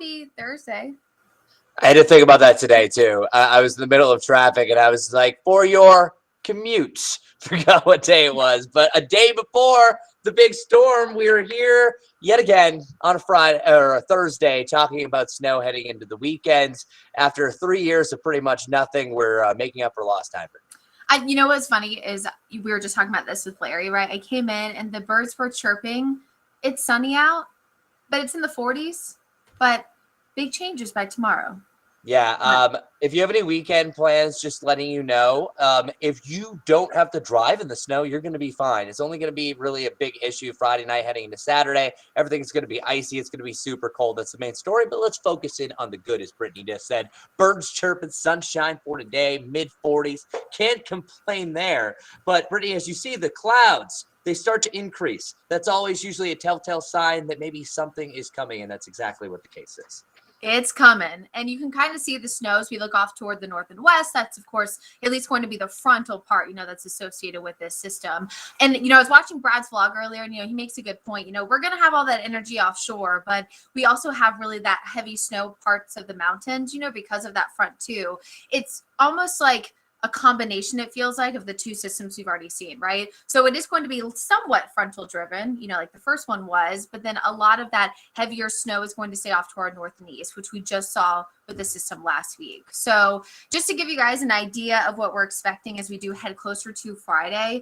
happy Thursday. I had to think about that today too. I was in the middle of traffic and I was like, for your commute, forgot what day it was, but a day before the big storm, we were here yet again on a Friday or a Thursday talking about snow heading into the weekends. After 3 years of pretty much nothing, we're making up for lost time. You know what's funny is we were just talking about this with Larry, right? I came in and the birds were chirping. It's sunny out, but it's in the 40s. But big changes by tomorrow. Yeah. If you have any weekend plans, just letting you know, if you don't have to drive in the snow, you're going to be fine. It's only going to be really a big issue Friday night heading into Saturday. Everything's going to be icy. It's going to be super cold. That's the main story. But let's focus in on the good, as Brittany just said. Birds chirping, sunshine for today, mid 40s. Can't complain there. But Brittany, as you see, the clouds, they start to increase. That's always usually a telltale sign that maybe something is coming, and that's exactly what the case is. It's coming. And you can kind of see the snow as we look off toward the north and west. That's, of course, at least going to be the frontal part, that's associated with this system. And, I was watching Brad's vlog earlier, and, he makes a good point. We're going to have all that energy offshore, but we also have really that heavy snow parts of the mountains, because of that front too. It's almost like a combination, it feels like, of the two systems we've already seen, right? So it is going to be somewhat frontal driven, like the first one was, but then a lot of that heavier snow is going to stay off to our north and east, which we just saw with the system last week. So just to give you guys an idea of what we're expecting as we do head closer to Friday,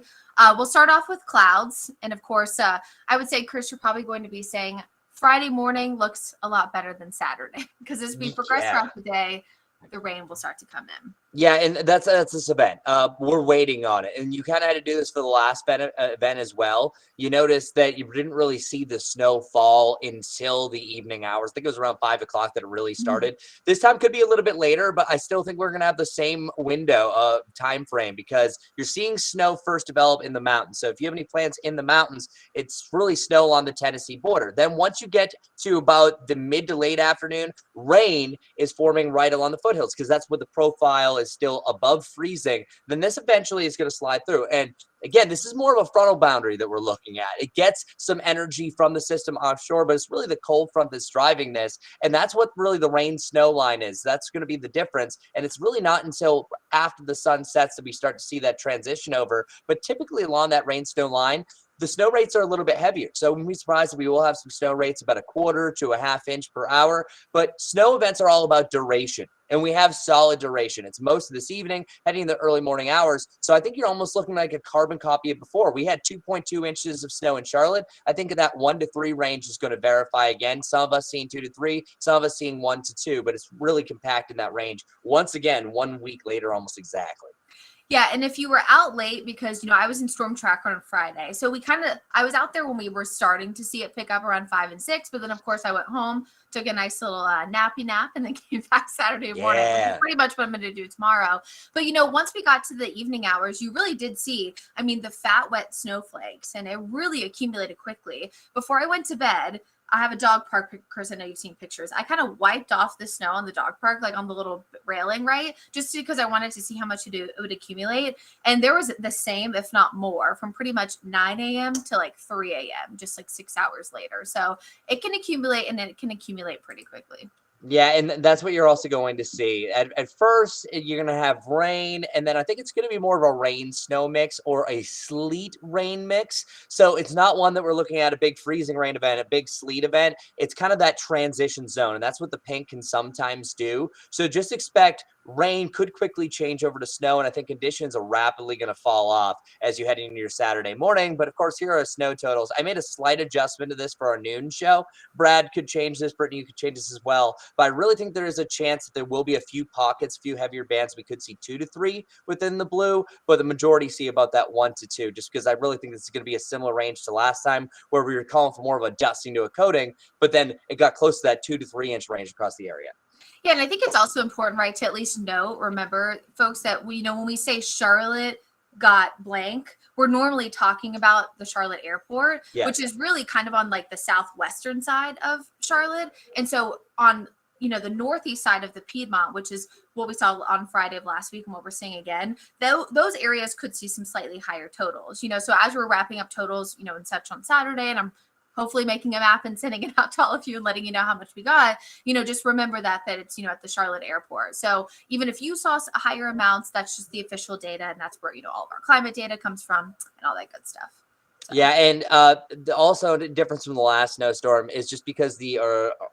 we'll start off with clouds. And of course, I would say, Chris, you're probably going to be saying Friday morning looks a lot better than Saturday, because as we progress throughout the day, the rain will start to come in. Yeah, and that's this event. We're waiting on it, and you kind of had to do this for the last event as well. You noticed that you didn't really see the snow fall until the evening hours. I think it was around 5 o'clock that it really started. This time could be a little bit later, but I still think we're going to have the same window time frame, because you're seeing snow first develop in the mountains. So if you have any plans in the mountains, it's really snow on the Tennessee border. Then once you get to about the mid to late afternoon, rain is forming right along the foothills, because that's what the profile is still above freezing. Then this eventually is going to slide through. And again, this is more of a frontal boundary that we're looking at. It gets some energy from the system offshore, but it's really the cold front that's driving this. And that's what really the rain snow line is. That's going to be the difference. And it's really not until after the sun sets that we start to see that transition over. But typically along that rain snow line, the snow rates are a little bit heavier. So wouldn't be surprised if we will have some snow rates about 1/4 to 1/2 inch per hour. But snow events are all about duration, and we have solid duration. It's most of this evening, heading in the early morning hours. So I think you're almost looking like a carbon copy of before. We had 2.2 inches of snow in Charlotte. I think that 1 to 3 range is going to verify again. Some of us seeing 2 to 3, some of us seeing 1 to 2, but it's really compact in that range. Once again, 1 week later, almost exactly. Yeah, and if you were out late, because, I was in Storm Tracker on Friday. So I was out there when we were starting to see it pick up around 5 and 6. But then, of course, I went home, took a nice little nappy nap, and then came back Saturday morning, which is pretty much what I'm going to do tomorrow. But, once we got to the evening hours, you really did see, the fat, wet snowflakes. And it really accumulated quickly. Before I went to bed, I have a dog park, Chris. I know you've seen pictures. I kind of wiped off the snow on the dog park, like on the little railing, right? Just because I wanted to see how much it would accumulate. And there was the same, if not more, from pretty much 9 a.m. to like 3 a.m., just like 6 hours later. So it can accumulate, and it can accumulate pretty quickly. Yeah, and that's what you're also going to see. At first, you're going to have rain, and then I think it's going to be more of a rain-snow mix or a sleet-rain mix. So it's not one that we're looking at a big freezing rain event, a big sleet event. It's kind of that transition zone, and that's what the pink can sometimes do. So just expect rain could quickly change over to snow, and I think conditions are rapidly going to fall off as you head into your Saturday morning. But of course, here are snow totals. I made a slight adjustment to this for our noon show. Brad could change this. Brittany, you could change this as well. But I really think there is a chance that there will be a few pockets, a few heavier bands. We could see 2 to 3 within the blue, but the majority see about that 1 to 2, just because I really think this is going to be a similar range to last time, where we were calling for more of a dusting to a coating, but then it got close to that 2 to 3 inch range across the area. Yeah, and I think it's also important, right, to at least remember, folks, that when we say Charlotte got blank, we're normally talking about the Charlotte airport, which is really kind of on like the southwestern side of Charlotte. And so on, the northeast side of the Piedmont, which is what we saw on Friday of last week and what we're seeing again, those areas could see some slightly higher totals, so as we're wrapping up totals, and such on Saturday, and I'm hopefully making a map and sending it out to all of you and letting you know how much we got, just remember that it's, at the Charlotte airport. So even if you saw higher amounts, that's just the official data. And that's where, all of our climate data comes from and all that good stuff. So. Yeah, and also the difference from the last snowstorm is just because the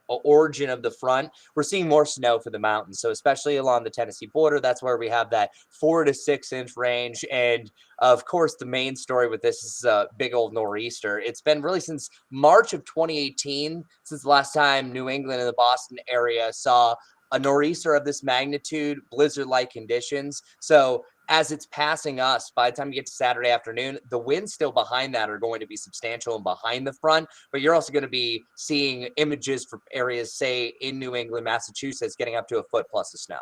origin of the front, we're seeing more snow for the mountains. So especially along the Tennessee border, that's where we have that 4 to 6 inch range. And of course, the main story with this is a big old nor'easter. It's been really since March of 2018, since the last time New England and the Boston area saw a nor'easter of this magnitude, blizzard-like conditions. So as it's passing us, by the time you get to Saturday afternoon, the winds still behind that are going to be substantial and behind the front, but you're also going to be seeing images for areas, say, in New England, Massachusetts, getting up to a foot plus of snow.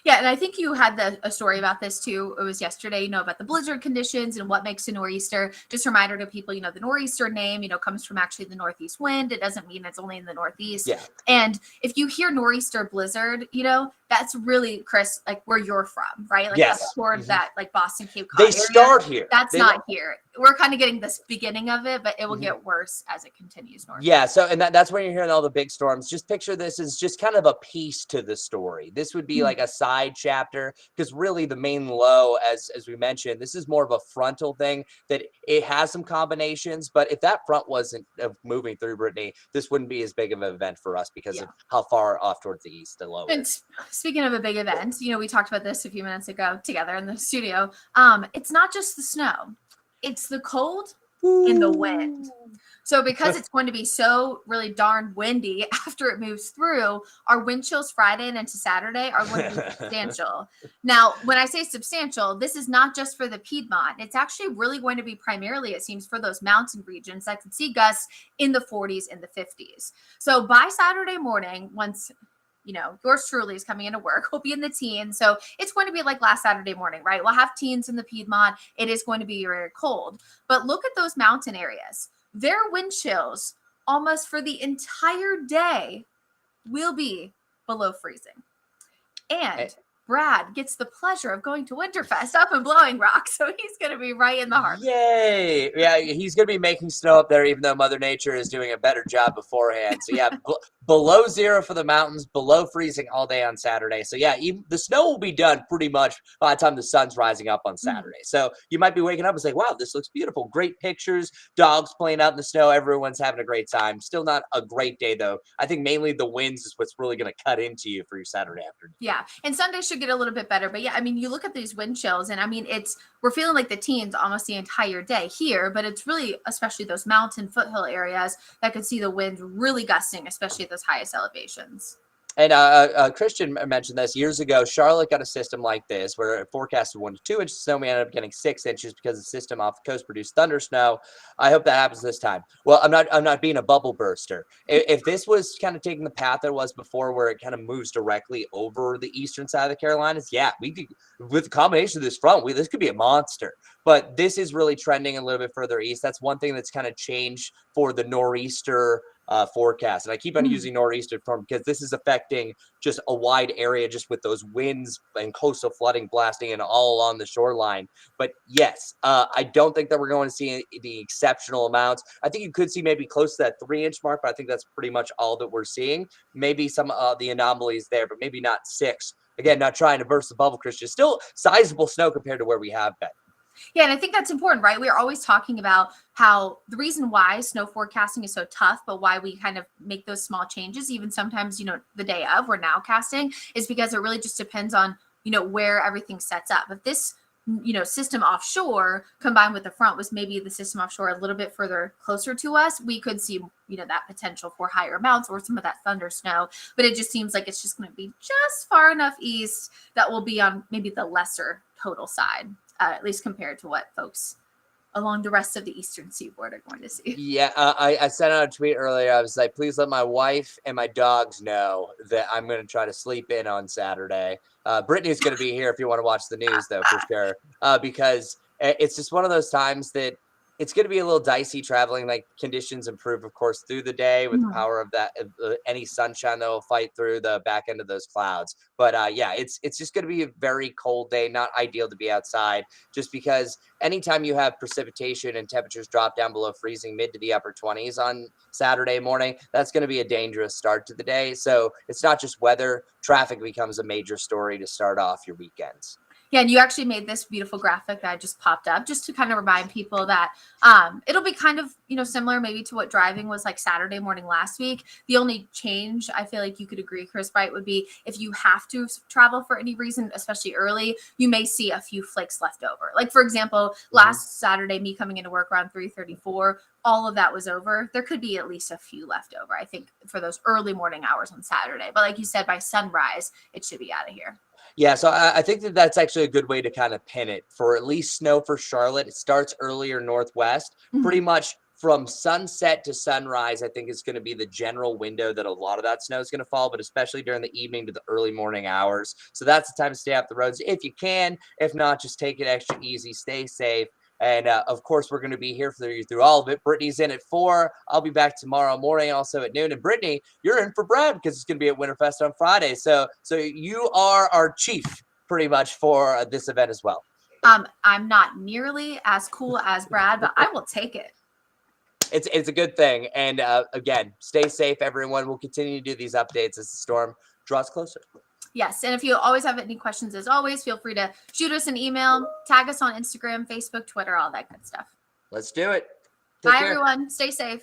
Yeah, and I think you had a story about this too. It was yesterday, about the blizzard conditions and what makes a nor'easter. Just a reminder to people, the nor'easter name, comes from actually the northeast wind. It doesn't mean it's only in the northeast. Yeah. And if you hear nor'easter blizzard, that's really, Chris, like where you're from, right? Like yes. Up toward that, like Boston, Cape Cod They start here. That's not here. We're kind of getting this beginning of it, but it will get worse as it continues north. Yeah, so and that's when you're hearing all the big storms. Just picture this as just kind of a piece to the story. This would be like a side chapter, because really the main low, as we mentioned, this is more of a frontal thing, that it has some combinations, but if that front wasn't moving through Brittany, this wouldn't be as big of an event for us because of how far off towards the east the low and is. Speaking of a big event, we talked about this a few minutes ago together in the studio. It's not just the snow. It's the cold and the wind. So because it's going to be so really darn windy after it moves through, our wind chills Friday and into Saturday are going to be substantial. Now, when I say substantial, this is not just for the Piedmont. It's actually really going to be primarily, it seems, for those mountain regions that could see gusts in the 40s and the 50s. So by Saturday morning, once yours truly is coming into work, we'll be in the teens. So it's going to be like last Saturday morning, right? We'll have teens in the Piedmont. It is going to be very cold. But look at those mountain areas. Their wind chills almost for the entire day will be below freezing. And Brad gets the pleasure of going to Winterfest up in Blowing Rock, so he's going to be right in the heart. Yay! Yeah, he's going to be making snow up there, even though Mother Nature is doing a better job beforehand. So yeah, below zero for the mountains, below freezing all day on Saturday. So yeah, even the snow will be done pretty much by the time the sun's rising up on Saturday. So you might be waking up and say, wow, this looks beautiful. Great pictures, dogs playing out in the snow. Everyone's having a great time. Still not a great day, though. I think mainly the winds is what's really going to cut into you for your Saturday afternoon. Yeah, and Sunday should get a little bit better. But yeah, I mean, you look at these wind chills, and I mean, we're feeling like the teens almost the entire day here, but it's really, especially those mountain foothill areas that could see the wind really gusting, especially at those highest elevations. And Christian mentioned this years ago. Charlotte got a system like this where it forecasted 1 to 2 inches of snow. We ended up getting 6 inches because the system off the coast produced thunder snow. I hope that happens this time. Well, I'm not being a bubble burster. If this was kind of taking the path that it was before, where it kind of moves directly over the eastern side of the Carolinas, yeah, we could, with the combination of this front, this could be a monster. But this is really trending a little bit further east. That's one thing that's kind of changed for the nor'easter forecast. And I keep on using nor'easter form because this is affecting just a wide area, just with those winds and coastal flooding blasting and all along the shoreline. But yes, I don't think that we're going to see the exceptional amounts. I think you could see maybe close to that 3-inch mark, but I think that's pretty much all that we're seeing. Maybe some of the anomalies there, but maybe not 6. Again, not trying to burst the bubble, Christian. Still sizable snow compared to where we have been. Yeah, and I think that's important, right? We are always talking about how the reason why snow forecasting is so tough, but why we kind of make those small changes, even sometimes, the day of, we're now casting, is because it really just depends on, where everything sets up. If this, system offshore combined with the front was maybe the system offshore a little bit further closer to us, we could see, that potential for higher amounts or some of that thunder snow. But it just seems like it's just going to be just far enough east that will be on maybe the lesser total side. At least compared to what folks along the rest of the eastern seaboard are going to see. Yeah, I sent out a tweet earlier. I was like, please let my wife and my dogs know that I'm going to try to sleep in on Saturday. Brittany's going to be here if you want to watch the news, though, for sure, because it's just one of those times that It's going to be a little dicey traveling. Like conditions improve, of course, through the day with the Mhm. power of that any sunshine that will fight through the back end of those clouds. But yeah, it's just going to be a very cold day. Not ideal to be outside, just because anytime you have precipitation and temperatures drop down below freezing, mid to the upper 20s on Saturday morning, that's going to be a dangerous start to the day. So it's not just weather; traffic becomes a major story to start off your weekends. Yeah, and you actually made this beautiful graphic that just popped up just to kind of remind people that it'll be kind of, similar maybe to what driving was like Saturday morning last week. The only change I feel like you could agree, Chris, right, would be if you have to travel for any reason, especially early, you may see a few flakes left over. Like, for example, last Saturday, me coming into work around 3:34, all of that was over. There could be at least a few left over, I think, for those early morning hours on Saturday. But like you said, by sunrise, it should be out of here. Yeah, so I think that that's actually a good way to kind of pin it for at least snow for Charlotte. It starts earlier northwest, pretty Mhm. much from sunset to sunrise. I think is going to be the general window that a lot of that snow is going to fall, but especially during the evening to the early morning hours. So that's the time to stay off the roads if you can. If not, just take it extra easy, stay safe. And of course, we're going to be here for you through all of it. Brittany's in at 4. I'll be back tomorrow morning, also at noon. And Brittany, you're in for Brad because it's going to be at Winterfest on Friday. So you are our chief pretty much for this event as well. I'm not nearly as cool as Brad, but I will take it. It's a good thing. And again, stay safe, everyone. We'll continue to do these updates as the storm draws closer. Yes. And if you always have any questions, as always, feel free to shoot us an email, tag us on Instagram, Facebook, Twitter, all that good stuff. Let's do it. Take Bye, care. everyone. Stay safe.